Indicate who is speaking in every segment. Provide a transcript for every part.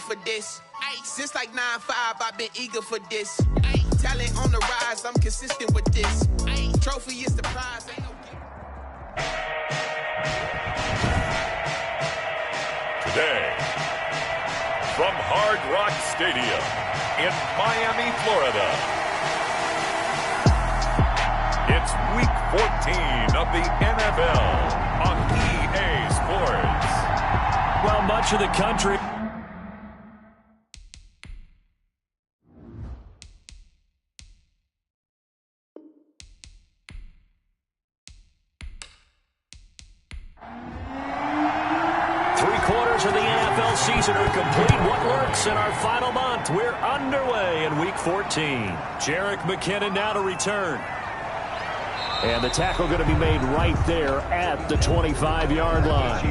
Speaker 1: for this. Ay, since like 9-5, I've been eager for this. Ay, talent on the rise, I'm consistent with this. Ay, trophy is the prize, ain't no
Speaker 2: Today, from Hard Rock Stadium in Miami, Florida, it's Week 14 of the NFL on EA Sports.
Speaker 3: Well, much of the country... Three-quarters of the NFL season are complete. What lurks in our final month? We're underway in Week 14. Jerick McKinnon now to return. And the tackle going to be made right there at the 25-yard line.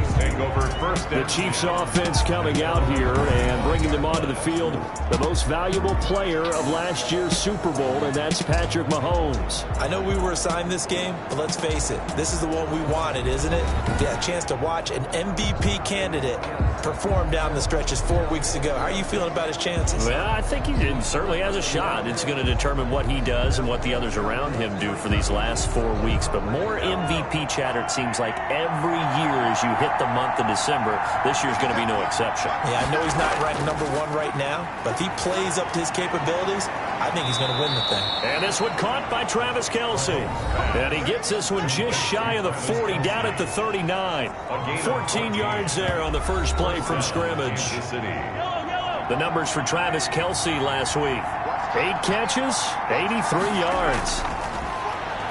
Speaker 3: The Chiefs offense coming out here and bringing them onto the field. The most valuable player of last year's Super Bowl, and that's Patrick Mahomes.
Speaker 4: I know we were assigned this game, but let's face it. This is the one we wanted, isn't it? Yeah, a chance to watch an MVP candidate perform down the stretches 4 weeks ago. How are you feeling about his chances?
Speaker 3: Well, I think he certainly has a shot. It's going to determine what he does and what the others around him do for these last 4 weeks. But more MVP chatter, it seems like, every year as you hit the month of December. This year's going to be no exception.
Speaker 4: Yeah, I know he's not ranked #1 right now, but if he plays up to his capabilities, I think he's going to win the thing.
Speaker 3: And this one caught by Travis Kelce. And he gets this one just shy of the 40, down at the 39. 14 yards there on the first play from scrimmage. The numbers for Travis Kelce last week. 8 catches, 83 yards.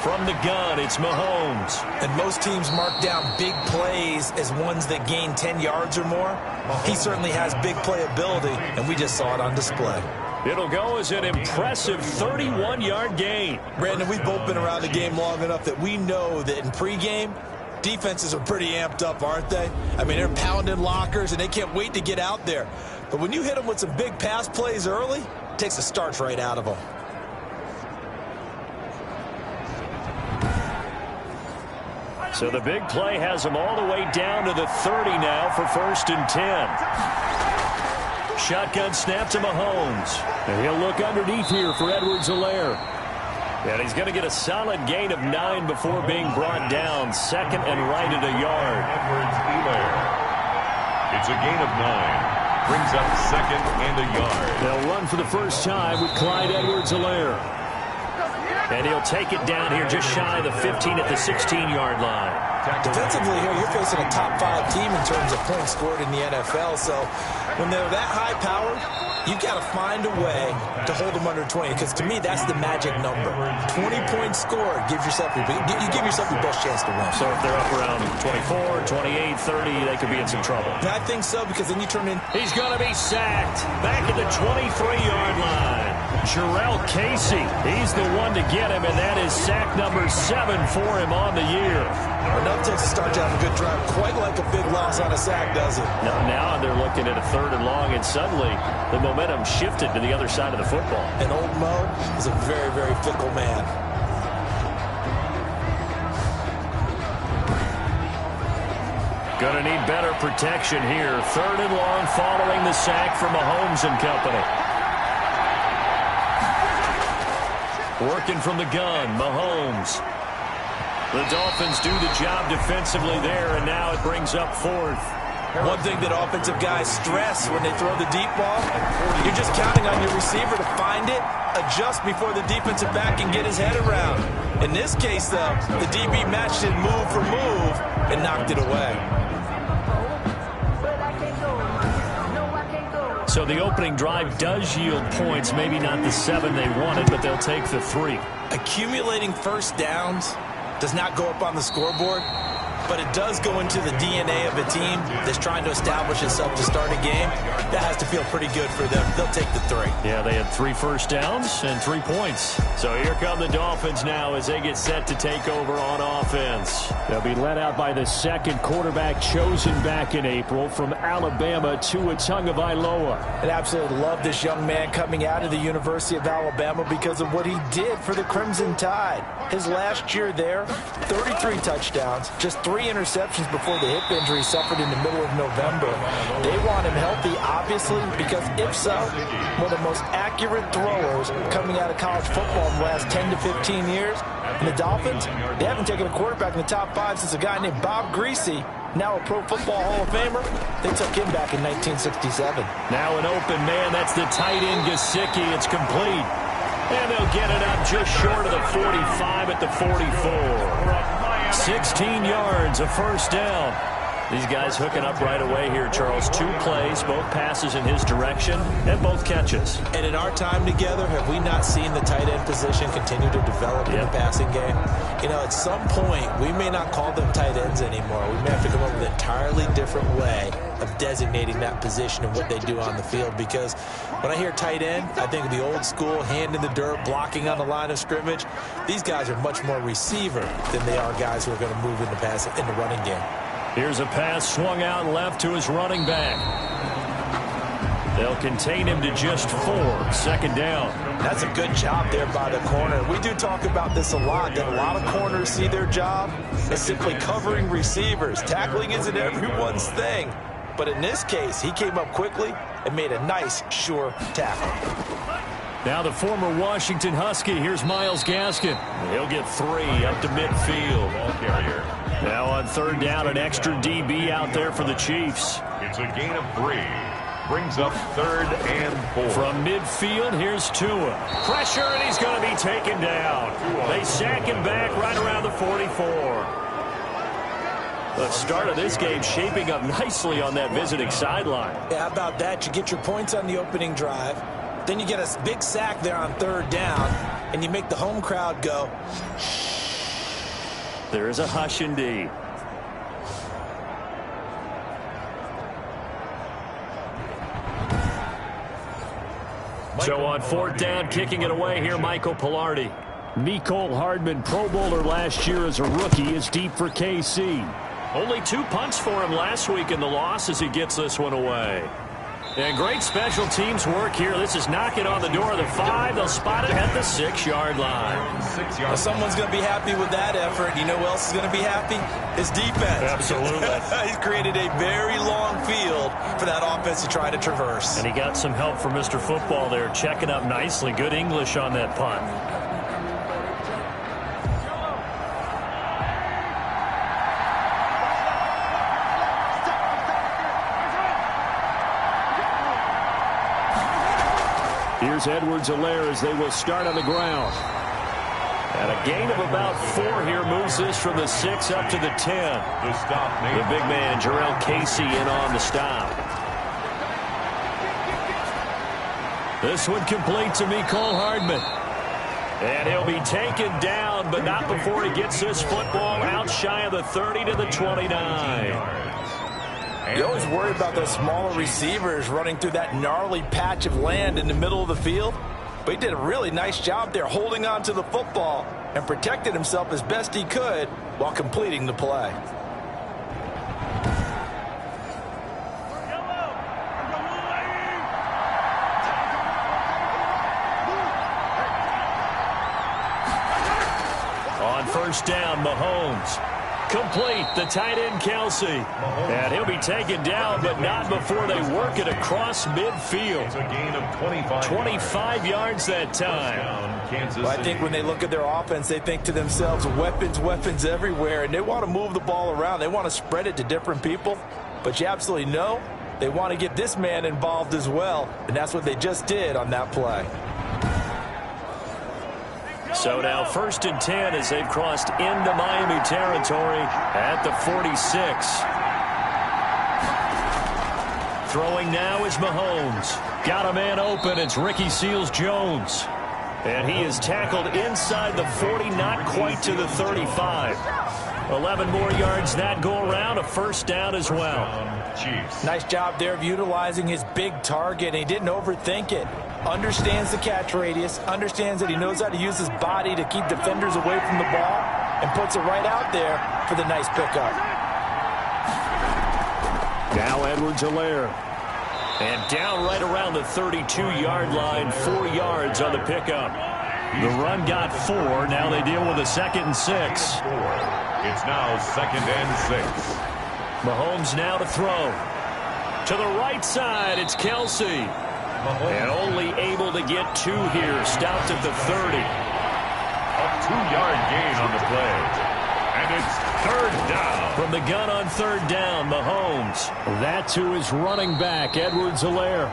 Speaker 3: From the gun, it's Mahomes.
Speaker 4: And most teams mark down big plays as ones that gain 10 yards or more. He certainly has big playability, and we just saw it on display.
Speaker 3: It'll go as an impressive 31-yard gain.
Speaker 4: Brandon, we've both been around the game long enough that we know that in pregame, defenses are pretty amped up, aren't they? I mean, they're pounding lockers, and they can't wait to get out there. But when you hit them with some big pass plays early, it takes the starch right out of them.
Speaker 3: So the big play has them all the way down to the 30 now for 1st and 10. Shotgun snap to Mahomes. And he'll look underneath here for Edwards-Helaire. And he's going to get a solid gain of 9 before being brought down. 2nd and right at a yard.
Speaker 2: Edwards-Helaire. It's a gain of 9. Brings up 2nd and a yard.
Speaker 3: They'll run for the first time with Clyde Edwards-Helaire. And he'll take it down here just shy of the 15 at the 16-yard line.
Speaker 4: Defensively here, you're facing a top-5 team in terms of points scored in the NFL. So when they're that high-powered, you've got to find a way to hold them under 20. Because to me, that's the magic number. 20 points scored gives yourself you give yourself your best chance to win.
Speaker 3: So if they're up around 24, 28, 30, they could be in some trouble.
Speaker 4: I think so, because then you turn in.
Speaker 3: He's going to be sacked back at the 23-yard line. Jarrell Casey, he's the one to get him, and that is sack number 7 for him on the year.
Speaker 4: Enough takes to start to have a good drive, quite like a big loss on a sack, does it?
Speaker 3: Now they're looking at a 3rd and long, and suddenly the momentum shifted to the other side of the football.
Speaker 4: And old Mo is a very, very fickle man.
Speaker 3: Going to need better protection here. 3rd and long following the sack from Mahomes and company. Working from the gun, Mahomes. The Dolphins do the job defensively there, and now it brings up 4th.
Speaker 4: One thing that offensive guys stress when they throw the deep ball, you're just counting on your receiver to find it, adjust before the defensive back can get his head around. In this case, though, the DB matched it move for move and knocked it away.
Speaker 3: So the opening drive does yield points, maybe not the 7 they wanted, but they'll take the 3.
Speaker 4: Accumulating first downs does not go up on the scoreboard, but it does go into the DNA of a team that's trying to establish itself to start a game. That has to feel pretty good for them. They'll take the 3.
Speaker 3: Yeah, they had 3 first downs and 3 points. So here come the Dolphins now as they get set to take over on offense. They'll be led out by the 2nd quarterback chosen back in April from Alabama, Tua Tagovailoa.
Speaker 4: And absolutely love this young man coming out of the University of Alabama because of what he did for the Crimson Tide. His last year there, 33 touchdowns, just 3 interceptions before the hip injury suffered in the middle of November. They want him healthy, obviously, because if so, one of the most accurate throwers coming out of college football in the last 10 to 15 years. And the Dolphins, they haven't taken a quarterback in the top 5 since a guy named Bob Greasy, now a Pro Football Hall of Famer. They took him back in 1967.
Speaker 3: Now an open man. That's the tight end, Gesicki. It's complete. And they'll get it up just short of the 45 at the 44. 16 yards, a first down. These guys hooking up right away here, Charles. 2 plays, both passes in his direction, and both catches.
Speaker 4: And in our time together, have we not seen the tight end position continue to develop in the passing game? You know, at some point, we may not call them tight ends anymore. We may have to come up with an entirely different way of designating that position and what they do on the field. Because when I hear tight end, I think of the old school, hand in the dirt, blocking on the line of scrimmage. These guys are much more receiver than they are guys who are going to move in the running game.
Speaker 3: Here's a pass swung out left to his running back. They'll contain him to just 4. Second down.
Speaker 4: That's a good job there by the corner. We do talk about this a lot, that a lot of corners see their job as simply covering receivers. Tackling isn't everyone's thing. But in this case, he came up quickly and made a nice, sure tackle.
Speaker 3: Now the former Washington Husky. Here's Myles Gaskin. He'll get 3 up to midfield.
Speaker 2: Ball carrier.
Speaker 3: Now on third down, an extra DB out there for the Chiefs.
Speaker 2: It's a gain of 3. Brings up 3rd and 4.
Speaker 3: From midfield, here's Tua. Pressure, and he's going to be taken down. They sack him back right around the 44. The start of this game shaping up nicely on that visiting sideline.
Speaker 4: Yeah, how about that? You get your points on the opening drive. Then you get a big sack there on third down, and you make the home crowd go.
Speaker 3: There is a hush indeed. So on fourth down, kicking it away here, Michael Pilardi. Mecole Hardman, Pro Bowler last year as a rookie, is deep for KC. Only 2 punts for him last week in the loss as he gets this one away. And great special teams work here. This is knocking on the door of the 5. They'll spot it at the 6-yard line.
Speaker 2: 6 yards.
Speaker 4: Well, someone's going to be happy with that effort. You know who else is going to be happy? His defense.
Speaker 3: Absolutely.
Speaker 4: He's created a very long field for that offense to try to traverse.
Speaker 3: And he got some help from Mr. Football there, checking up nicely. Good English on that punt. Here's Edwards-Helaire as they will start on the ground. And a gain of about 4 here moves this from the 6 up to the 10.
Speaker 2: The stop made.
Speaker 3: The big man, Jarrell Casey, in on the stop. This one complete to Mecole Hardman. And he'll be taken down, but not before he gets this football out shy of the 30 to the 29.
Speaker 4: You always worry about those smaller receivers running through that gnarly patch of land in the middle of the field. But he did a really nice job there holding on to the football and protected himself as best he could while completing the play.
Speaker 3: On first down, Mahomes. Complete, the tight end, Kelsey. And he'll be taken down, but not before they work it across midfield.
Speaker 2: It's a gain of 25.
Speaker 3: 25 yards that time.
Speaker 2: Kansas
Speaker 4: Well, I
Speaker 2: City.
Speaker 4: think when they look at their offense, they think to themselves, weapons, weapons everywhere, and they want to move the ball around. They want to spread it to different people. But you absolutely know they want to get this man involved as well, and that's what they just did on that play.
Speaker 3: So now 1st and 10 as they've crossed into Miami territory at the 46. Throwing now is Mahomes. Got a man open. It's Ricky Seals-Jones. And he is tackled inside the 40, not quite to the 35. 11 more yards that go around, a first down as well.
Speaker 2: Chiefs.
Speaker 4: Nice job there of utilizing his big target. He didn't overthink it. Understands the catch radius, understands that he knows how to use his body to keep defenders away from the ball, and puts it right out there for the nice pickup.
Speaker 3: Now Edwards-Helaire. And down right around the 32-yard line, 4 yards on the pickup. The run got 4. Now they deal with a 2nd and 6.
Speaker 2: It's now 2nd and 6.
Speaker 3: Mahomes now to throw. To the right side, it's Kelsey. And only able to get 2 here. Stopped at the 30.
Speaker 2: A 2-yard gain on the play. And it's 3rd down.
Speaker 3: From the gun on 3rd down, Mahomes. That to his running back, Edwards-Helaire.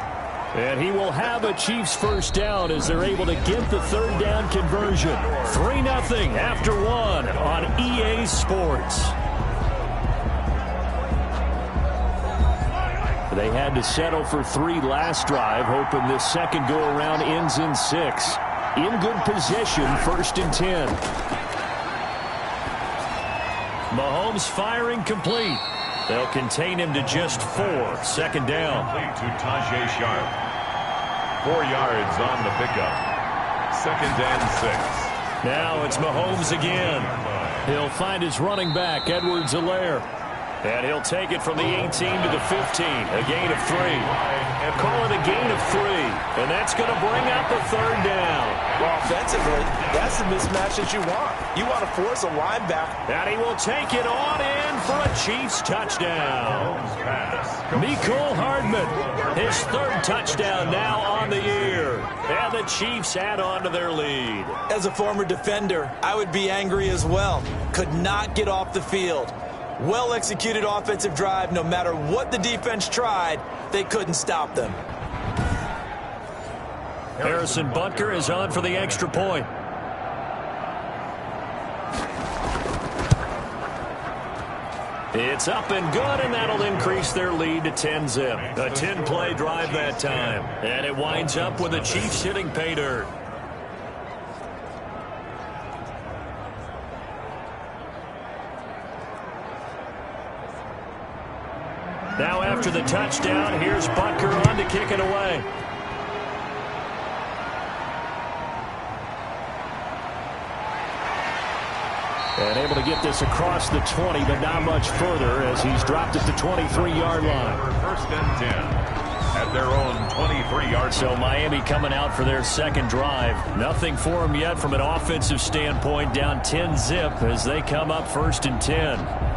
Speaker 3: And he will have a Chiefs 1st down as they're able to get the 3rd down conversion. 3-0 after 1 on EA Sports. They had to settle for 3 last drive, hoping this second go-around ends in 6. In good position, 1st and 10. Mahomes firing complete. They'll contain him to just 4. 2nd down.
Speaker 2: Complete to Tajay Sharp. 4 yards on the pickup. 2nd and 6.
Speaker 3: Now it's Mahomes again. He'll find his running back, Edwards-Helaire. And he'll take it from the 18 to the 15. A gain of 3. Call it a gain of 3. And that's going to bring out the 3rd down.
Speaker 4: Well, offensively, that's the mismatch that you want. You want to force a linebacker.
Speaker 3: And he will take it on in for a Chiefs touchdown. Mecole Hardman, his 3rd touchdown now on the year. And the Chiefs add on to their lead.
Speaker 4: As a former defender, I would be angry as well. Could not get off the field. Well-executed offensive drive. No matter what the defense tried, they couldn't stop them.
Speaker 3: Harrison Butker is on for the extra point. It's up and good, and that'll increase their lead to 10-zip. A 10-play drive that time. And it winds up with the Chiefs hitting pay dirt. Now after the touchdown, here's Butker on to kick it away. And able to get this across the 20, but not much further as he's dropped it to 23-yard line.
Speaker 2: 1st and 10 at their own 23-yard.
Speaker 3: So Miami coming out for their 2nd drive. Nothing for them yet from an offensive standpoint, down 10-zip as they come up 1st and 10.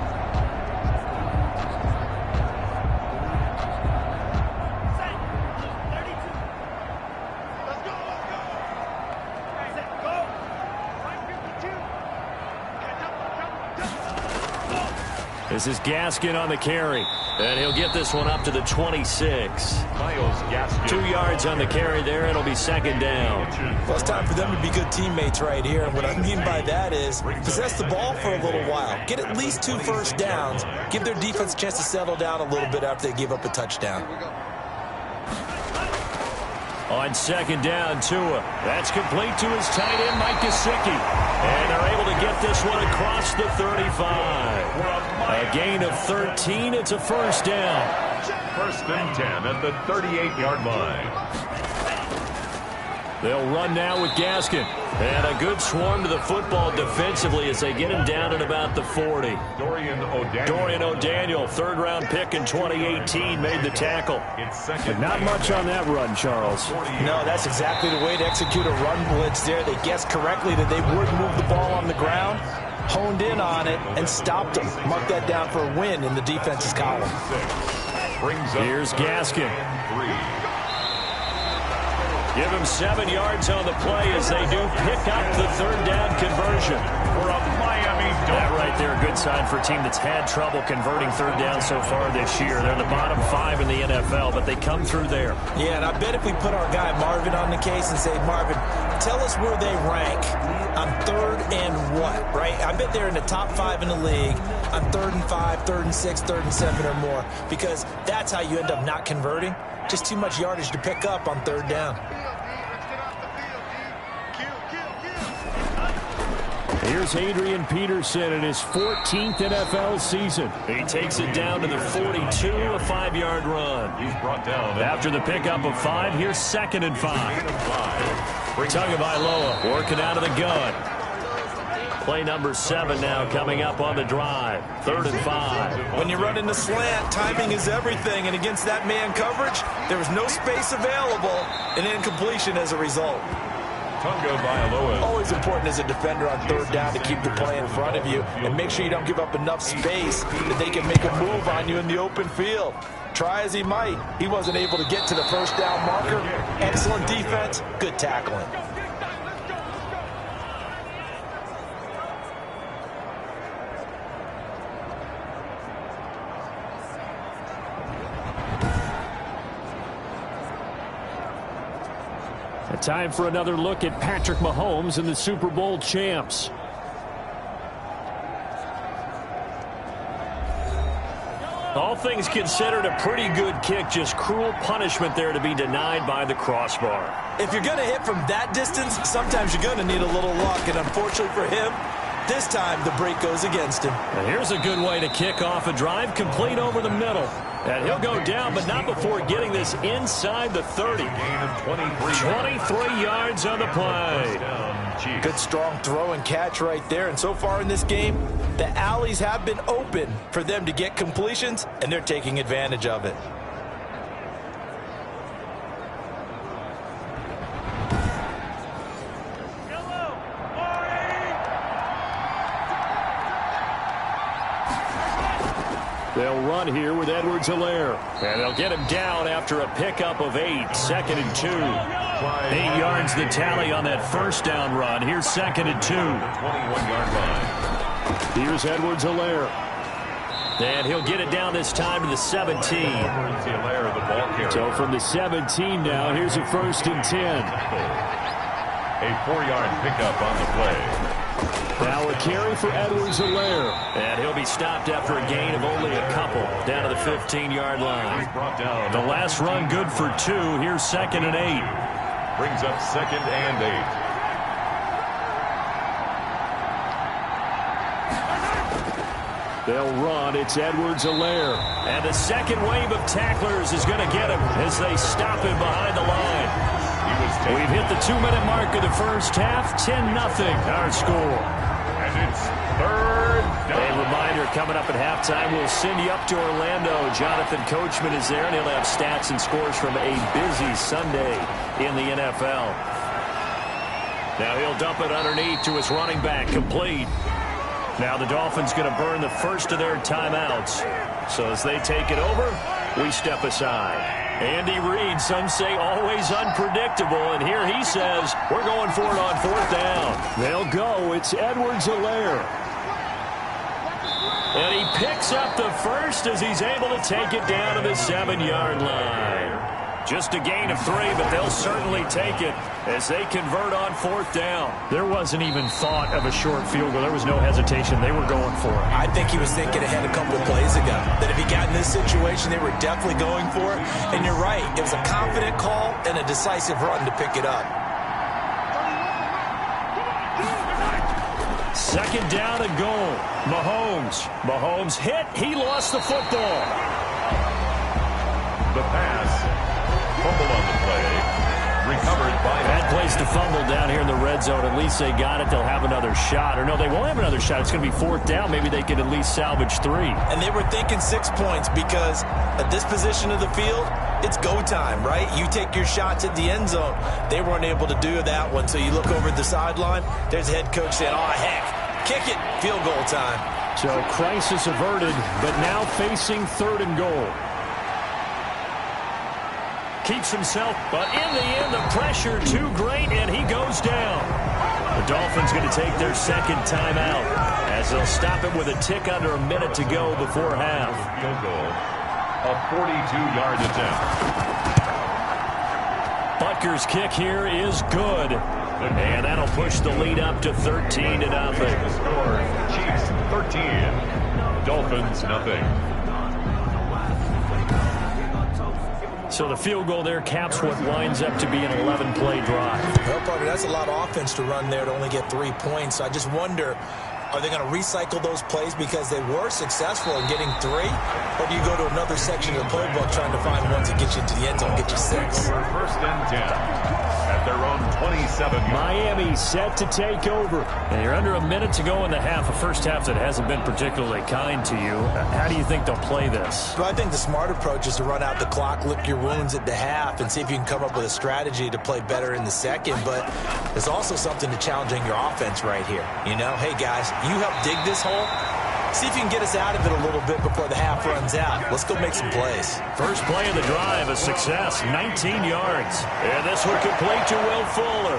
Speaker 3: This is Gaskin on the carry. And he'll get this one up to the 26.
Speaker 2: Myles Gaskin.
Speaker 3: 2 yards on the carry there. It'll be 2nd down.
Speaker 4: Well, it's time for them to be good teammates right here. And what I mean by that is possess the ball for a little while. Get at least 2 first downs. Give their defense a chance to settle down a little bit after they give up a touchdown.
Speaker 3: On 2nd down, Tua. That's complete to his tight end, Mike Gesicki. And they're able to get this one across the 35. A gain of 13. It's a 1st down.
Speaker 2: 1st and 10 at the 38-yard line.
Speaker 3: They'll run now with Gaskin. And a good swarm to the football defensively as they get him down at about the 40.
Speaker 2: Dorian
Speaker 3: O'Daniel, 3rd-round pick in 2018, made the tackle. But not much on that run, Charles.
Speaker 4: No, that's exactly the way to execute a run blitz there. They guessed correctly that they would move the ball on the ground, honed in on it, and stopped them. Mark that down for a win in the defense's column.
Speaker 3: Here's Gaskin. Give him 7 yards on the play as they do pick up the 3rd down conversion.
Speaker 2: For a Miami
Speaker 3: That right there, a good sign for a team that's had trouble converting 3rd down so far this year. They're the bottom 5 in the NFL, but they come through there.
Speaker 4: Yeah, and I bet if we put our guy Marvin on the case and say, Marvin, tell us where they rank on 3rd and what, right? I bet they're in the top 5 in the league on 3rd and 5, 3rd and 6, 3rd and 7 or more, because that's how you end up not converting. Just too much yardage to pick up on 3rd down.
Speaker 3: Here's Adrian Peterson in his 14th NFL season. He takes it down to the 42, a 5-yard run.
Speaker 2: He's brought down.
Speaker 3: After the pickup of 5, here's 2nd and 5. Tagovailoa working out of the gun. Play number 7 now coming up on the drive. 3rd and 5.
Speaker 4: When you run in the slant, timing is everything, and against that man coverage, there was no space available, and incompletion as a result. Always important as a defender on third down to keep the play in front of you and make sure you don't give up enough space that they can make a move on you in the open field. Try as he might, he wasn't able to get to the first down marker. Excellent defense, good tackling.
Speaker 3: Time for another look at Patrick Mahomes and the Super Bowl champs. All things considered, a pretty good kick, just cruel punishment there to be denied by the crossbar.
Speaker 4: If you're going to hit from that distance, sometimes you're going to need a little luck, and unfortunately for him, this time the break goes against him.
Speaker 3: And here's a good way to kick off a drive, complete over the middle. And he'll go down, but not before getting this inside the 30. 23 yards on the play.
Speaker 4: Good strong throw and catch right there. And so far in this game, the alleys have been open for them to get completions, and they're taking advantage of it.
Speaker 3: They'll run here with Edwards-Helaire. And they'll get him down after a pickup of 8. 2nd and 2. 8 yards the tally on that first down run. Here's 2nd and 2.
Speaker 2: 21-yard line.
Speaker 3: Here's Edwards-Helaire. And he'll get it down this time to the 17. So from the 17 now, here's a 1st and 10.
Speaker 2: A 4-yard pickup on the play.
Speaker 3: Now a carry for Edwards-Helaire. And he'll be stopped after a gain of only a couple, down to the 15-yard line. The last run good for 2. Here's 2nd and 8.
Speaker 2: Brings up 2nd and
Speaker 3: 8. They'll run. It's Edwards-Helaire. And the second wave of tacklers is going to get him as they stop him behind the line. We've hit the 2-minute mark of the first half. 10-0 our score.
Speaker 2: And it's 3rd down.
Speaker 3: A reminder coming up at halftime, we'll send you up to Orlando. Jonathan Coachman is there, and he'll have stats and scores from a busy Sunday in the NFL. Now he'll dump it underneath to his running back, complete. Now the Dolphins going to burn the first of their timeouts. So as they take it over, we step aside. Andy Reid, some say always unpredictable, and here he says, we're going for it on 4th down. They'll go. It's Edwards-Helaire. And he picks up the first as he's able to take it down to the 7-yard line. Just a gain of 3, but they'll certainly take it as they convert on 4th down. There wasn't even thought of a short field goal. There was no hesitation. They were going for it.
Speaker 4: I think he was thinking ahead a couple of plays ago, that if he got in this situation, they were definitely going for it. And you're right. It was a confident call and a decisive run to pick it up.
Speaker 3: 2nd down and goal. Mahomes hit. He lost the football.
Speaker 2: The pass. Fumble on the play. Recovered by...
Speaker 3: Bad place to fumble down here in the red zone. At least they got it. They'll have another shot. Or no, they won't have another shot. It's going to be 4th down. Maybe they could at least salvage 3.
Speaker 4: And they were thinking 6 points because at this position of the field, it's go time, right? You take your shots at the end zone. They weren't able to do that one. So you look over at the sideline. There's the head coach saying, oh, heck, kick it. Field goal time.
Speaker 3: So crisis averted, but now facing 3rd and goal. Keeps himself, but in the end, the pressure too great, and he goes down. The Dolphins going to take their 2nd timeout as they'll stop it with a tick under a minute to go before half.
Speaker 2: Field goal, a 42-yard attempt.
Speaker 3: Butker's kick here is good, and that'll push the lead up to 13-0.
Speaker 2: The score, Chiefs 13, Dolphins nothing.
Speaker 3: So the field goal there caps what winds up to be an 11-play drive.
Speaker 4: Well, Parker, that's a lot of offense to run there to only get 3 points. I just wonder, are they going to recycle those plays because they were successful in getting 3? Or do you go to another section of the playbook trying to find ones that get you into the end zone, get you 6?
Speaker 2: 1st and 10. at their own 27.
Speaker 3: Miami set to take over. And you're under a minute to go in the half, a first half that hasn't been particularly kind to you. How do you think they'll play this?
Speaker 4: Well, I think the smart approach is to run out the clock, lick your wounds at the half, and see if you can come up with a strategy to play better in the second. But there's also something to challenging your offense right here. You know, hey, guys, you help dig this hole. See if you can get us out of it a little bit before the half runs out. Let's go make some plays.
Speaker 3: First play of the drive, a success, 19 yards. And this one complete to Will Fuller.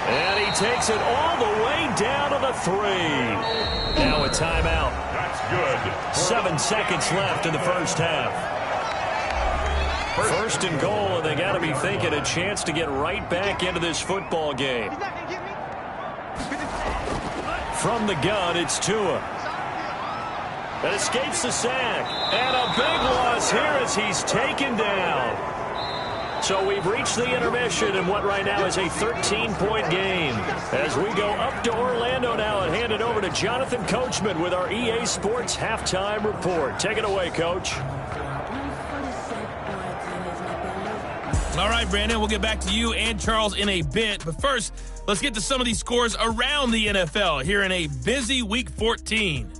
Speaker 3: And he takes it all the way down to the 3. Now a timeout.
Speaker 2: That's good.
Speaker 3: 7 seconds left in the first half. First and goal, and they got to be thinking a chance to get right back into this football game. From the gun, it's Tua. That escapes the sack. And a big loss here as he's taken down. So we've reached the intermission in what right now is a 13-point game. As we go up to Orlando now and hand it over to Jonathan Coachman with our EA Sports Halftime Report. Take it away, Coach.
Speaker 5: All right, Brandon, we'll get back to you and Charles in a bit. But first, let's get to some of these scores around the NFL here in a busy Week 14.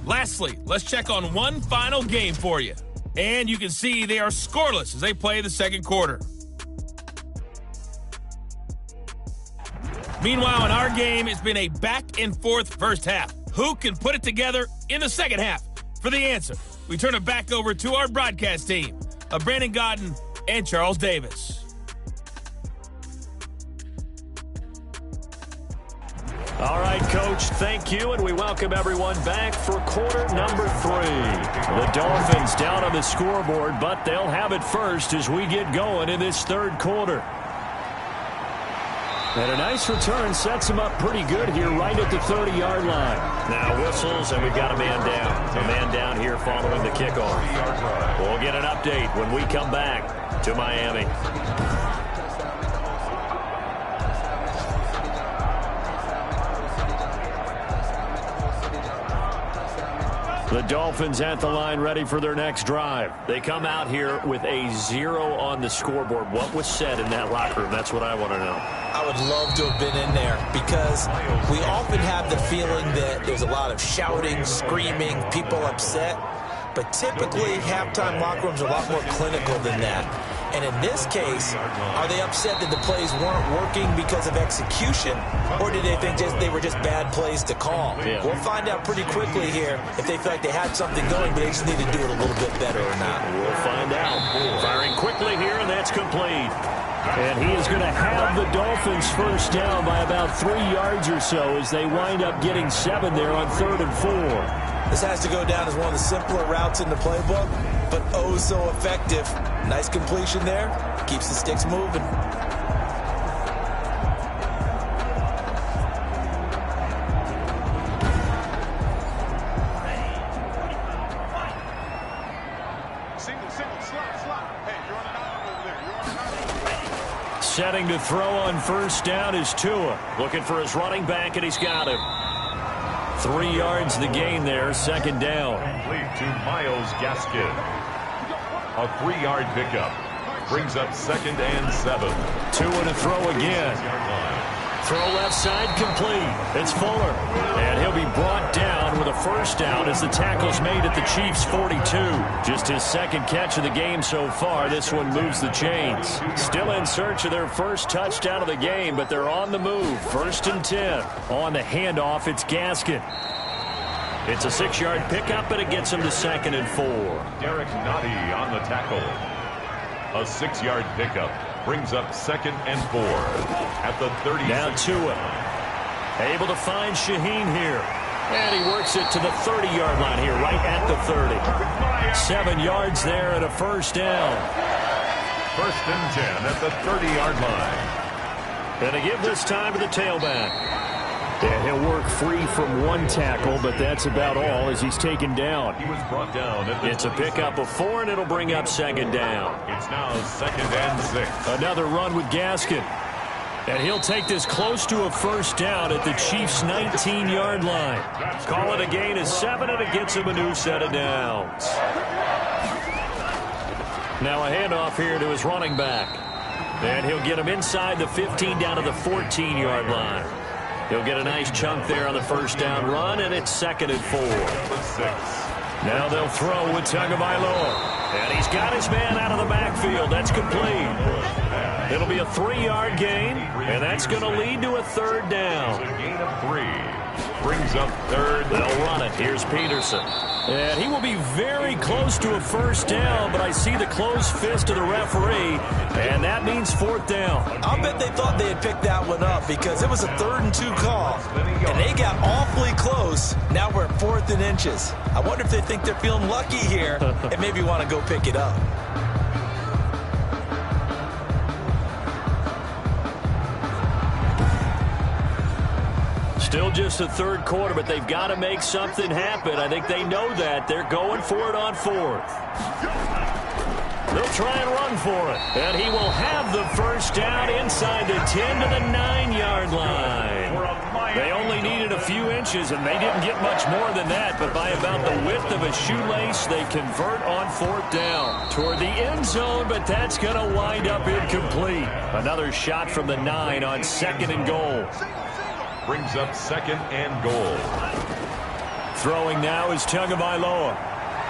Speaker 5: Lastly, let's check on one final game for you. And you can see they are scoreless as they play the second quarter. Meanwhile, in our game, it's been a back-and-forth first half. Who can put it together in the second half? For the answer, we turn it back over to our broadcast team of Brandon Godden and Charles Davis.
Speaker 3: All right, Coach, thank you, and we welcome everyone back for quarter number 3. The Dolphins down on the scoreboard, but they'll have it first as we get going in this third quarter. And a nice return sets them up pretty good here right at the 30-yard line. Now whistles, and we've got a man down. A man down here following the kickoff. We'll get an update when we come back to Miami. The Dolphins at the line ready for their next drive. They come out here with a 0 on the scoreboard. What was said in that locker room? That's what I want to know.
Speaker 4: I would love to have been in there because we often have the feeling that there's a lot of shouting, screaming, people upset. But typically, halftime locker rooms are a lot more clinical than that. And in this case, are they upset that the plays weren't working because of execution, or did they think they were just bad plays to call?
Speaker 3: Yeah.
Speaker 4: We'll find out pretty quickly here if they feel like they had something going, but they just need to do it a little bit better or not.
Speaker 3: We'll find out. Firing quickly here, and that's complete. And he is going to have the Dolphins first down by about 3 yards or so as they wind up getting 7 there on 3rd and 4.
Speaker 4: This has to go down as one of the simpler routes in the playbook, but oh so effective. Nice completion there. Keeps the sticks moving.
Speaker 3: Setting to throw on first down is Tua. Looking for his running back, and he's got him. 3 yards the gain there, second down.
Speaker 2: Complete to Myles Gaskin. A 3-yard pickup. Brings up 2nd and 7.
Speaker 3: Tua to throw again. Throw left side complete. It's Fuller. And he'll be brought down with a first down as the tackle's made at the Chiefs' 42. Just his second catch of the game so far. This one moves the chains. Still in search of their first touchdown of the game, but they're on the move. 1st and 10. On the handoff, it's Gaskin. It's a 6-yard pickup, and it gets him to 2nd and 4.
Speaker 2: Derek Nottie on the tackle. A 6-yard pickup. Brings up 2nd and 4 at the 30.
Speaker 3: Now Tua. Able to find Shaheen here. And he works it to the 30-yard line here, right at the 30. 7 yards there and a first down.
Speaker 2: 1st and 10 at the 30-yard line.
Speaker 3: And to give this time to the tailback. And he'll work free from one tackle, but that's about all as he's taken down.
Speaker 2: He was brought down.
Speaker 3: It's a pickup of 4, and it'll bring up second down.
Speaker 2: It's now 2nd and 6.
Speaker 3: Another run with Gaskin. And he'll take this close to a first down at the Chiefs' 19-yard line. Call it a gain of 7, and it gets him a new set of downs. Now a handoff here to his running back. And he'll get him inside the 15 down to the 14-yard line. He'll get a nice chunk there on the first down run, and it's 2nd and 4. Now they'll throw with Tagovailoa. And he's got his man out of the backfield. That's complete. It'll be a 3-yard gain, and that's going to lead to a third down.
Speaker 2: It's a gain of 3. Brings up third.
Speaker 3: They'll run it. Here's Peterson. And he will be very close to a first down, but I see the closed fist of the referee, and that means 4th down.
Speaker 4: I'll bet they thought they had picked that one up because it was a 3rd and 2 call, and they got awfully close. Now we're at 4th and inches. I wonder if they think they're feeling lucky here and maybe want to go pick it up.
Speaker 3: Still just the third quarter, but they've got to make something happen. I think they know that. They're going for it on 4th. They'll try and run for it. And he will have the first down inside the 10 to the 9-yard line. They only needed a few inches, and they didn't get much more than that. But by about the width of a shoelace, they convert on 4th down toward the end zone, but that's going to wind up incomplete. Another shot from the 9 on 2nd and goal.
Speaker 2: Brings up 2nd and goal.
Speaker 3: Throwing now is Tagovailoa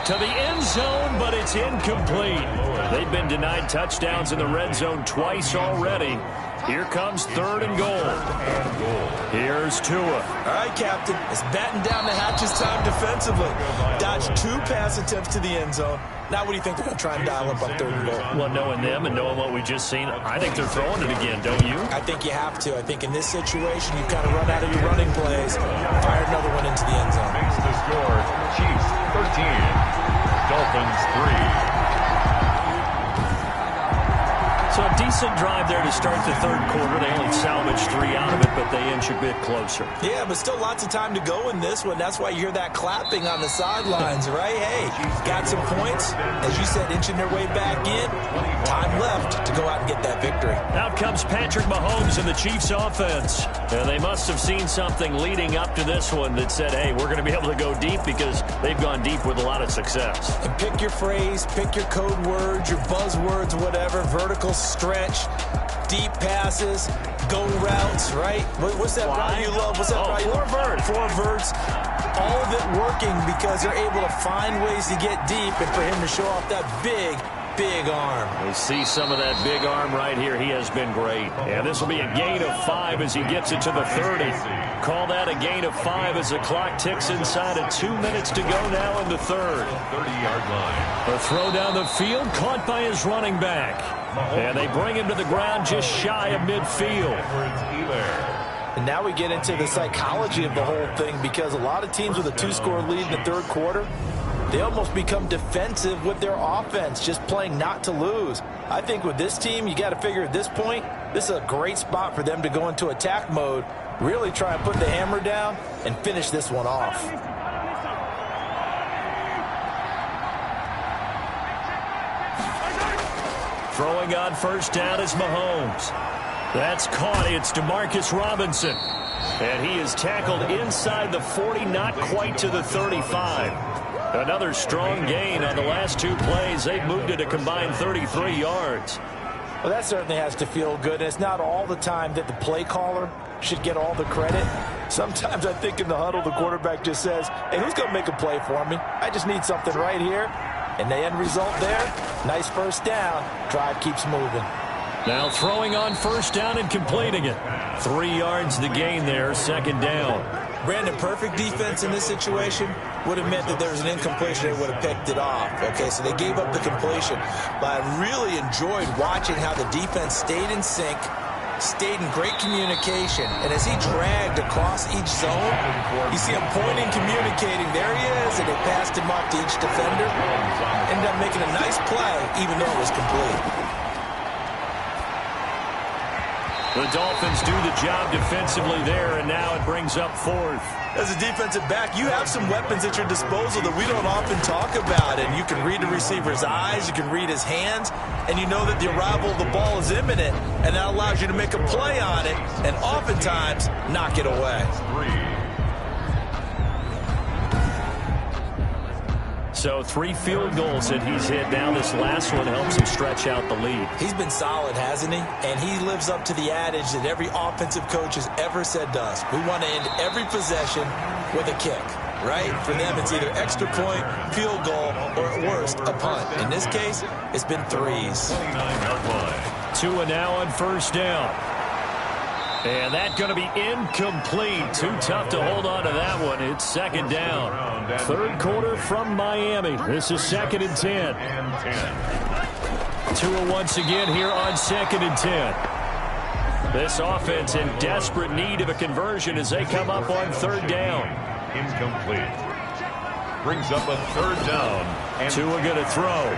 Speaker 3: to the end zone, but it's incomplete. They've been denied touchdowns in the red zone twice already. Here comes 3rd and goal. Here's Tua.
Speaker 4: All right, Captain. It's batten down the hatches time defensively. Dodged 2 pass attempts to the end zone. Now what do you think they're going to try and dial up on 3rd and goal?
Speaker 3: Well, knowing them and knowing what we just seen, I think they're throwing it again, don't you?
Speaker 4: I think you have to. I think in this situation, you've kind of run out of your running plays. Fire another one into the end zone.
Speaker 2: Makes the score. Chiefs 13. Dolphins 3.
Speaker 3: So a decent drive there to start the third quarter. They only salvaged 3 out of it, but they inch a bit closer.
Speaker 4: Yeah, but still lots of time to go in this one. That's why you hear that clapping on the sidelines, right? Hey, got some points. As you said, inching their way back in. Time left to go out and get that victory.
Speaker 3: Out comes Patrick Mahomes and the Chiefs offense. And they must have seen something leading up to this one that said, hey, we're going to be able to go deep because they've gone deep with a lot of success.
Speaker 4: And pick your phrase, pick your code words, your buzzwords, whatever, vertical stretch, deep passes, go routes, right? What's that route you love? What's that route you love? 4 verts. All of it working because they're able to find ways to get deep and for him to show off that big arm.
Speaker 3: We see some of that big arm right here. He has been great. And this will be a gain of 5 as he gets it to the 30. Call that a gain of 5 as the clock ticks inside of 2 minutes to go now in the third.
Speaker 2: 30-yard line.
Speaker 3: A throw down the field caught by his running back. And they bring him to the ground just shy of midfield.
Speaker 4: And now we get into the psychology of the whole thing because a lot of teams with a 2-score lead in the third quarter, they almost become defensive with their offense, just playing not to lose. I think with this team, you got to figure at this point, this is a great spot for them to go into attack mode, really try and put the hammer down and finish this one off.
Speaker 3: Throwing on first down is Mahomes. That's caught. It's Demarcus Robinson. And he is tackled inside the 40, not quite to the 35. Another strong gain on the last 2 plays. They've moved it a combined 33 yards.
Speaker 4: Well, that certainly has to feel good. And it's not all the time that the play caller should get all the credit. Sometimes I think in the huddle, the quarterback just says, hey, who's going to make a play for me? I just need something right here. And the end result there, nice first down. Drive keeps moving.
Speaker 3: Now throwing on first down and completing it. 3 yards the gain there, second down.
Speaker 4: Brandon, perfect defense in this situation would have meant that there was an incompletion. They would have picked it off. Okay, so they gave up the completion. But I really enjoyed watching how the defense stayed in sync, stayed in great communication. And as he dragged across each zone, you see him pointing, communicating. There he is, and they passed him up to each defender. Ended up making a nice play, even though it was complete.
Speaker 3: The Dolphins do the job defensively there, and now it brings up fourth.
Speaker 4: As a defensive back, you have some weapons at your disposal that we don't often talk about. And you can read the receiver's eyes, you can read his hands, and you know that the arrival of the ball is imminent, and that allows you to make a play on it and oftentimes knock it away.
Speaker 3: So 3 field goals that he's hit. Now this last one helps him stretch out the lead.
Speaker 4: He's been solid, hasn't he? And he lives up to the adage that every offensive coach has ever said to us. We want to end every possession with a kick, right? For them, it's either extra point, field goal, or at worst, a punt. In this case, it's been threes.
Speaker 2: 29-yard line.
Speaker 3: Tua now on first down. And that's going to be incomplete. Too tough to hold on to that one. It's second down. Third quarter from Miami. This is 2nd and 10. Tua once again here on 2nd and 10. This offense in desperate need of a conversion as they come up on 3rd down.
Speaker 2: Incomplete. Brings up a 3rd down. And
Speaker 3: Tua going to throw.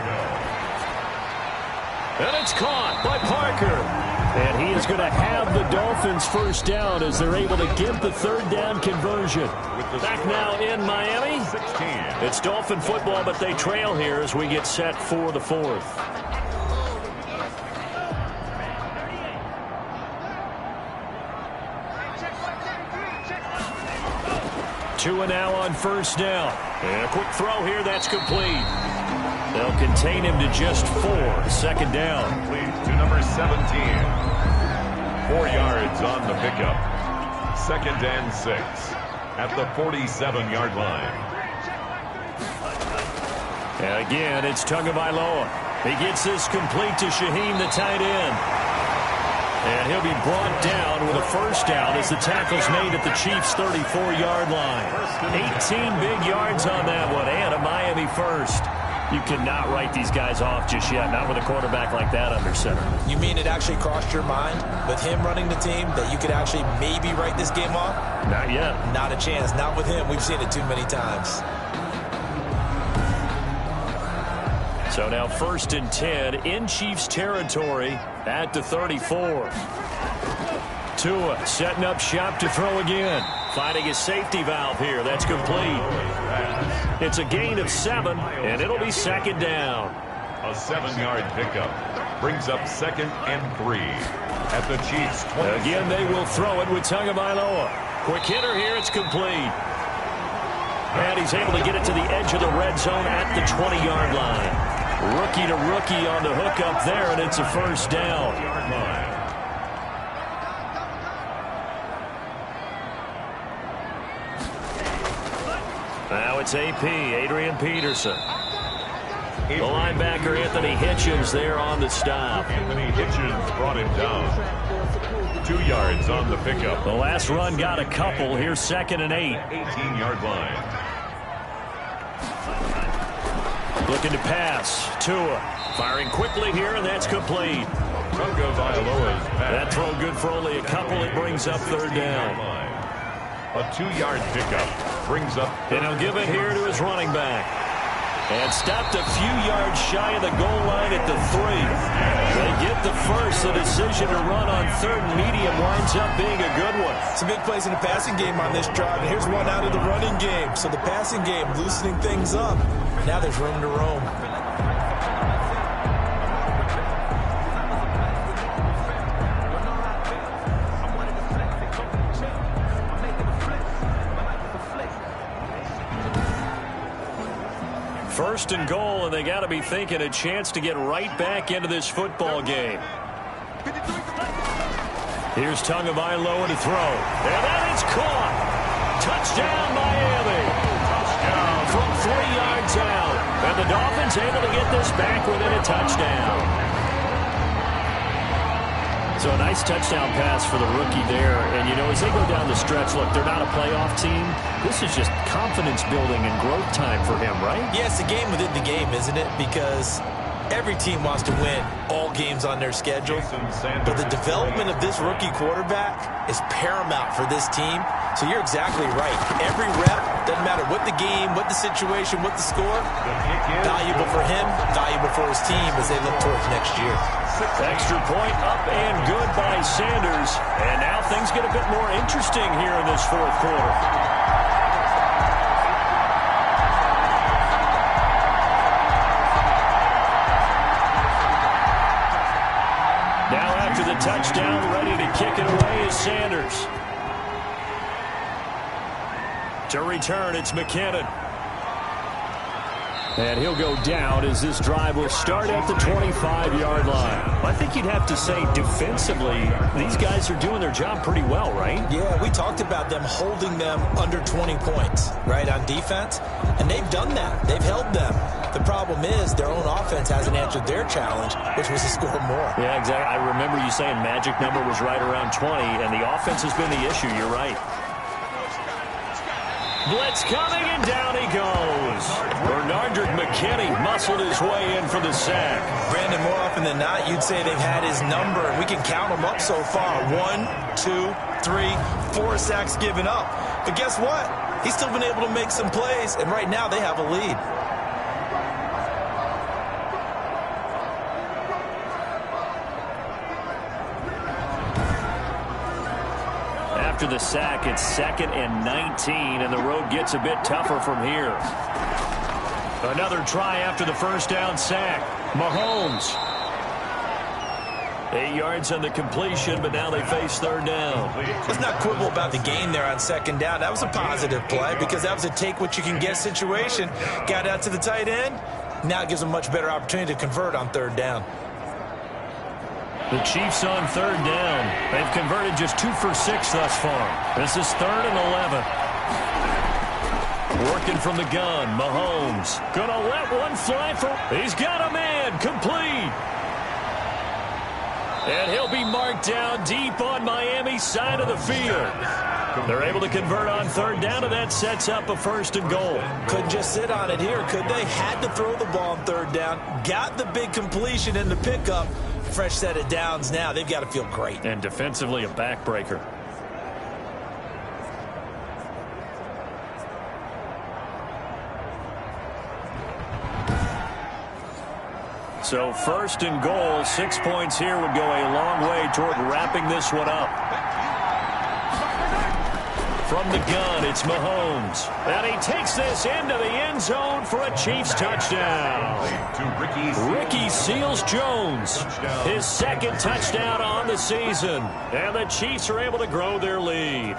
Speaker 3: And it's caught by Parker. And he is going to have the Dolphins first down as they're able to get the 3rd down conversion. Back now in Miami.
Speaker 2: 16.
Speaker 3: It's Dolphin football, but they trail here as we get set for the 4th. Tua now on first down. And a quick throw here, that's complete. They'll contain him to just 4. 2nd down.
Speaker 2: To number 17. 4 yards on the pickup. 2nd and 6 at the 47-yard line.
Speaker 3: And again, it's Tagovailoa. He gets this complete to Shaheem, the tight end. And he'll be brought down with a first down as the tackle's made at the Chiefs' 34-yard line. 18 big yards on that one, and a Miami first. You cannot write these guys off just yet, not with a quarterback like that under center.
Speaker 4: You mean it actually crossed your mind with him running the team that you could actually maybe write this game off?
Speaker 3: Not yet.
Speaker 4: Not a chance. Not with him. We've seen it too many times.
Speaker 3: So now 1st and 10 in Chiefs territory at the 34. Tua setting up shop to throw again. Finding his safety valve here. That's complete. It's a gain of 7, and it'll be 2nd down.
Speaker 2: A 7-yard pickup brings up 2nd and 3 at the Chiefs' 20.
Speaker 3: Again, they will throw it with Tagovailoa. Quick hitter here. It's complete. And he's able to get it to the edge of the red zone at the 20-yard line. Rookie to rookie on the hook up there, and it's a first down. Now it's AP, Adrian Peterson. The linebacker, Anthony Hitchens, there on the stop.
Speaker 2: Anthony Hitchens brought him down. 2 yards on the pickup.
Speaker 3: The last run got a couple. Here's 2nd and 8.
Speaker 2: 18-yard line.
Speaker 3: Looking to pass. Tua firing quickly here, and that's complete.
Speaker 2: Tagovailoa's pass.
Speaker 3: That throw good for only a couple. It brings up 3rd down.
Speaker 2: A 2-yard pickup brings up.
Speaker 3: And he'll give it here to his running back. And stopped a few yards shy of the goal line at the 3. They get the first. The decision to run on 3rd and medium winds up being a good one.
Speaker 4: Some big plays in the passing game on this drive. And here's one out of the running game. So the passing game loosening things up. Now there's room to roam.
Speaker 3: First and goal, and they got to be thinking a chance to get right back into this football game. Here's Tagovailoa to throw. And that is caught. Touchdown, Miami. Touchdown from 3 yards out. And the Dolphins able to get this back within a touchdown. So a nice touchdown pass for the rookie there. And, you know, as they go down the stretch, look, they're not a playoff team. This is just confidence building and growth time for him, right?
Speaker 4: Yeah, it's a game within the game, isn't it? Because Every team wants to win all games on their schedule, but the development of this rookie quarterback is paramount for this team. So you're exactly right. Every rep, doesn't matter what the game, what the situation, what the score, valuable for him, valuable for his team as they look towards next year.
Speaker 3: Extra point up and good by Sanders. And now things get a bit more interesting here in this fourth quarter. Now after the touchdown, ready to kick it away is Sanders. To return, it's McKinnon. And he'll go down as this drive will start at the 25-yard line. I think you'd have to say defensively, these guys are doing their job pretty well, right?
Speaker 4: Yeah, we talked about them holding them under 20 points, right, on defense. And they've done that. They've held them. The problem is their own offense hasn't answered their challenge, which was to score more.
Speaker 3: Yeah, exactly. I remember you saying magic number was right around 20, and the offense has been the issue. You're right. Blitz coming, and down he goes. Bernardrick McKinney muscled his way in for the sack.
Speaker 4: Brandon, more often than not, you'd say they've had his number, and we can count them up so far. 1, 2, 3, 4 sacks given up. But guess what? He's still been able to make some plays, and right now they have a lead.
Speaker 3: After the sack, it's 2nd and 19, and the road gets a bit tougher from here. Another try after the first down sack. Mahomes. 8 yards on the completion, but now they face third down.
Speaker 4: Let's not quibble about the gain there on 2nd down. That was a positive play because that was a take-what-you-can-get situation. Got out to the tight end. Now it gives them a much better opportunity to convert on 3rd down.
Speaker 3: The Chiefs on 3rd down. They've converted just 2 for 6 thus far. This is 3rd and 11. Working from the gun, Mahomes. Gonna let one fly for... He's got a man, complete. And he'll be marked down deep on Miami's side of the field. They're able to convert on 3rd down, and that sets up a 1st and goal.
Speaker 4: Couldn't just sit on it here, could they? Had to throw the ball on 3rd down. Got the big completion in the pickup. Fresh set of downs now. They've got to feel great.
Speaker 3: And defensively, a backbreaker. So 1st and goal, 6 points here would go a long way toward wrapping this one up. From the gun, it's Mahomes. And he takes this into the end zone for a Chiefs touchdown. Ricky Seals-Jones, his 2nd touchdown on the season. And the Chiefs are able to grow their lead.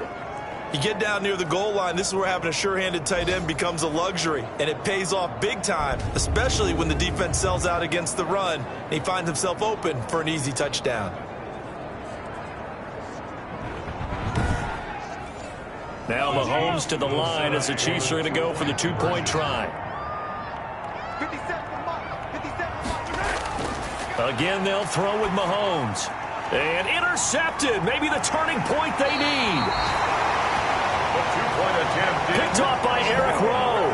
Speaker 4: You get down near the goal line, this is where having a sure-handed tight end becomes a luxury. And it pays off big time, especially when the defense sells out against the run. And he finds himself open for an easy touchdown.
Speaker 3: Now Mahomes to the line as the Chiefs are going to go for the 2-point try. Again, they'll throw with Mahomes. And intercepted. Maybe the turning point they need.
Speaker 2: The 2-point attempt
Speaker 3: Picked off by Eric Rowe.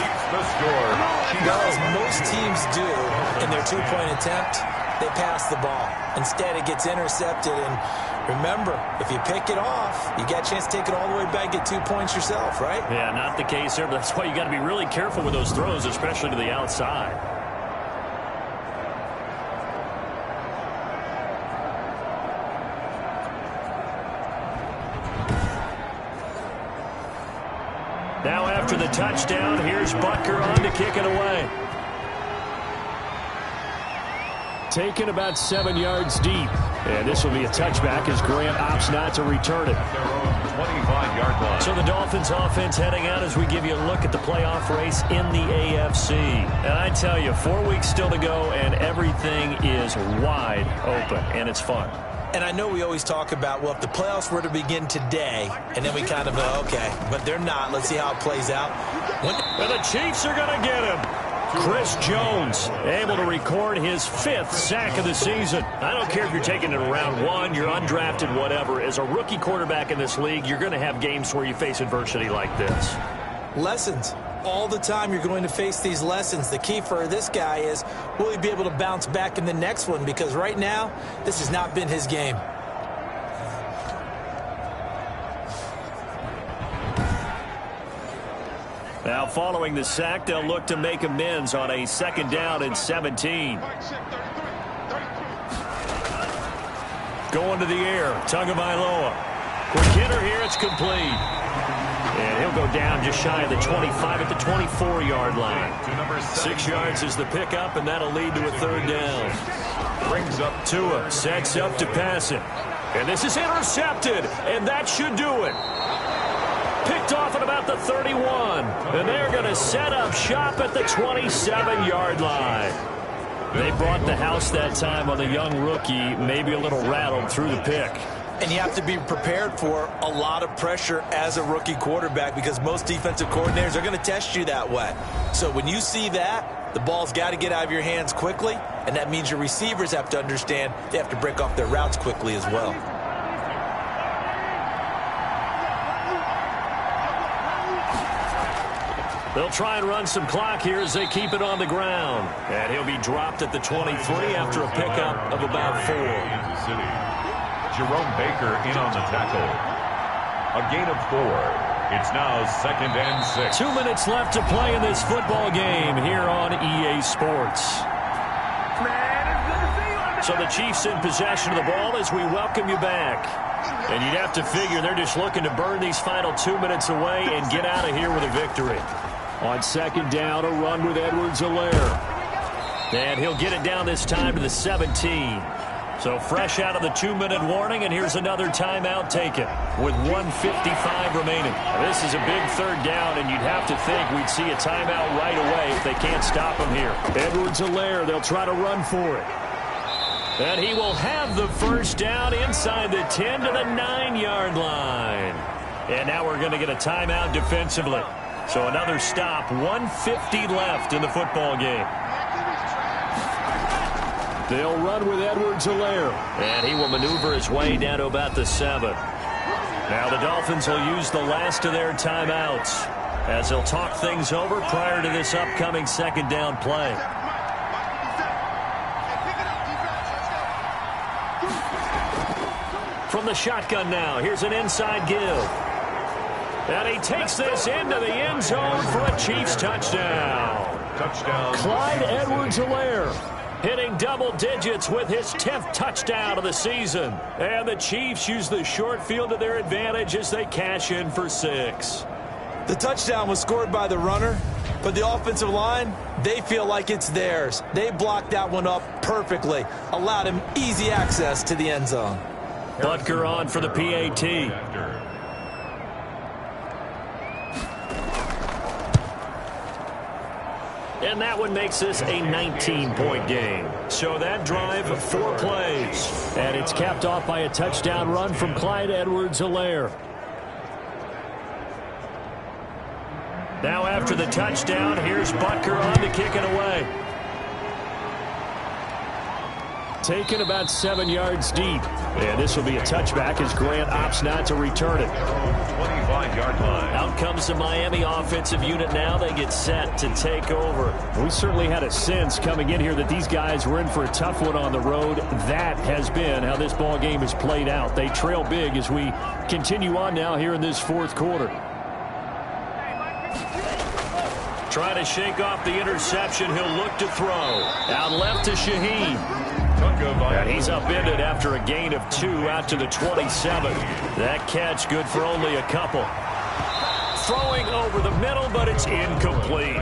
Speaker 2: keeps the score.
Speaker 4: As most teams do in their 2-point attempt, they pass the ball. Instead, it gets intercepted. And remember, if you pick it off, you got a chance to take it all the way back, get 2 points yourself, right?
Speaker 3: Yeah, not the case here, but that's why you got to be really careful with those throws, especially to the outside. Now after the touchdown, here's Butker on to kick it away. Taken about 7 yards deep. And this will be a touchback as Grant opts not to return it.
Speaker 2: 25-yard line.
Speaker 3: So the Dolphins offense heading out as we give you a look at the playoff race in the AFC. And I tell you, 4 weeks still to go, and everything is wide open, and it's fun.
Speaker 4: And I know we always talk about, well, if the playoffs were to begin today, and then we kind of go, okay, but they're not. Let's see how it plays out.
Speaker 3: And the Chiefs are going to get him. Chris Jones able to record his 5th sack of the season. I don't care if you're taking it in round 1, you're undrafted, whatever. As a rookie quarterback in this league, you're going to have games where you face adversity like this.
Speaker 4: Lessons. all the time you're going to face these lessons. The key for this guy is, will he be able to bounce back in the next one? Because right now, this has not been his game.
Speaker 3: Now, following the sack, they'll look to make amends on a 2nd down and 17. Going to the air, Tagovailoa. Quick hitter here, it's complete. And he'll go down just shy of the 25 at the 24-yard line. 6 yards is the pickup, and that'll lead to a 3rd down. Brings up Tua, sets up to pass it. And this is intercepted, and that should do it. Picked off at about the 31, and they're going to set up shop at the 27-yard line. They brought the house that time on the young rookie, maybe a little rattled through the pick.
Speaker 4: And you have to be prepared for a lot of pressure as a rookie quarterback because most defensive coordinators are going to test you that way. So when you see that, the ball's got to get out of your hands quickly, and that means your receivers have to understand they have to break off their routes quickly as well.
Speaker 3: They'll try and run some clock here as they keep it on the ground. And he'll be dropped at the 23 after a pickup of about 4.
Speaker 2: Jerome Baker in on the tackle. A gain of 4. It's now 2nd and 6.
Speaker 3: 2 minutes left to play in this football game here on EA Sports. So the Chiefs in possession of the ball as we welcome you back. And you'd have to figure they're just looking to burn these final 2 minutes away and get out of here with a victory. On 2nd down, a run with Edwards-Helaire. And he'll get it down this time to the 17. So fresh out of the 2-minute warning, and here's another timeout taken with 1:55 remaining. Now, this is a big 3rd down, and you'd have to think we'd see a timeout right away if they can't stop him here. Edwards-Helaire, they'll try to run for it. And he will have the 1st down inside the 10 to the 9-yard line. And now we're going to get a timeout defensively. So another stop, 1:50 left in the football game. They'll run with Edwards-Helaire. And he will maneuver his way down to about the 7. Now the Dolphins will use the last of their timeouts as they'll talk things over prior to this upcoming 2nd down play. From the shotgun now, here's an inside give. And he takes this into the end zone for a Chiefs touchdown. Clyde Edwards-Helaire hitting double digits with his 10th touchdown of the season. And the Chiefs use the short field to their advantage as they cash in for 6.
Speaker 4: The touchdown was scored by the runner, but the offensive line, they feel like it's theirs. They blocked that one up perfectly, allowed him easy access to the end zone.
Speaker 3: Butker on for the PAT. And that one makes this a 19-point game. So that drive, 4 plays. And it's capped off by a touchdown run from Clyde Edwards-Helaire. Now after the touchdown, here's Butker on to kick it away. Taken about 7 yards deep. And this will be a touchback as Grant opts not to return it.
Speaker 2: 25-yard line.
Speaker 3: Out comes the Miami offensive unit now. They get set to take over. We certainly had a sense coming in here that these guys were in for a tough one on the road. That has been how this ball game has played out. They trail big as we continue on now here in this 4th quarter. Trying to shake off the interception. He'll look to throw. Out left to Shaheen. And he's upended after a gain of 2 out to the 27. That catch good for only a couple. Throwing over the middle, but it's incomplete.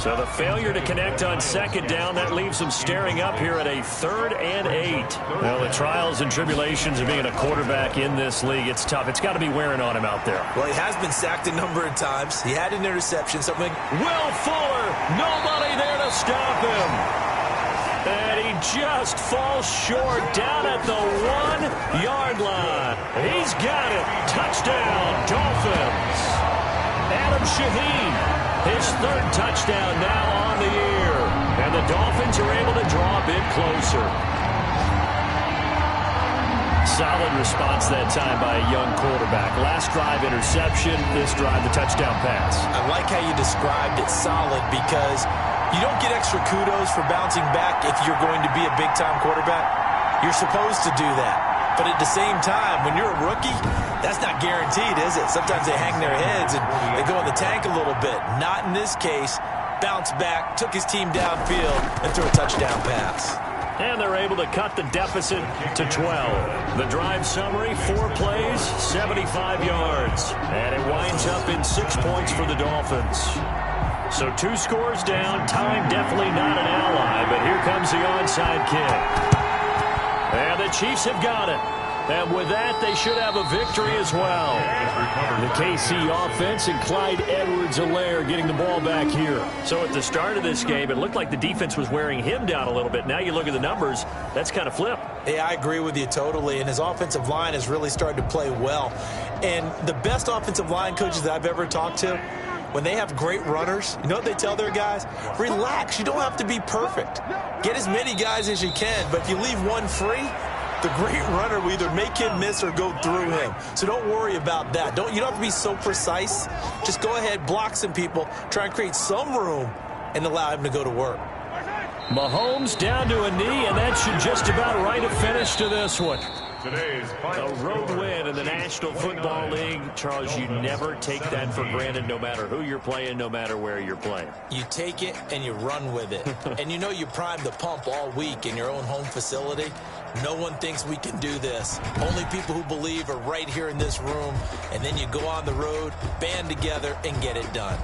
Speaker 3: So the failure to connect on 2nd down, that leaves them staring up here at a 3rd and 8. Well, the trials and tribulations of being a quarterback in this league, it's tough. It's got to be wearing on him out there.
Speaker 4: Well, he has been sacked a number of times. He had an interception, something.
Speaker 3: Will Fuller, nobody there to stop him. And he just falls short down at the 1-yard line. He's got it. Touchdown, Dolphins. Adam Shaheen, his 3rd touchdown now on the year. And the Dolphins are able to draw a bit closer. Solid response that time by a young quarterback. Last drive, interception. This drive, the touchdown pass.
Speaker 4: I like how you described it, solid, because you don't get extra kudos for bouncing back if you're going to be a big-time quarterback. You're supposed to do that. But at the same time, when you're a rookie, that's not guaranteed, is it? Sometimes they hang their heads and they go in the tank a little bit. Not in this case. Bounced back, took his team downfield, and threw a touchdown pass.
Speaker 3: And they're able to cut the deficit to 12. The drive summary, 4 plays, 75 yards. And it winds up in 6 points for the Dolphins. So 2 scores down. Time definitely not an ally, but here comes the onside kick. And the Chiefs have got it. And with that, they should have a victory as well. The KC offense and Clyde Edwards-Helaire getting the ball back here. So at the start of this game, it looked like the defense was wearing him down a little bit. Now you look at the numbers, that's kind of flipped.
Speaker 4: Yeah, I agree with you totally. And his offensive line has really started to play well. And the best offensive line coaches that I've ever talked to, when they have great runners, you know what they tell their guys? Relax. You don't have to be perfect. Get as many guys as you can. But if you leave one free, the great runner will either make him miss or go through him. So don't worry about that. You don't have to be so precise. Just go ahead, block some people, try and create some room, and allow him to go to work.
Speaker 3: Mahomes down to a knee, and that should just about write a finish to this one. A road win in the National Football League. Charles, you never take that for granted no matter who you're playing, no matter where you're playing.
Speaker 4: You take it and you run with it. And you know you primed the pump all week in your own home facility. No one thinks we can do this. Only people who believe are right here in this room. And then you go on the road, band together, and get it done.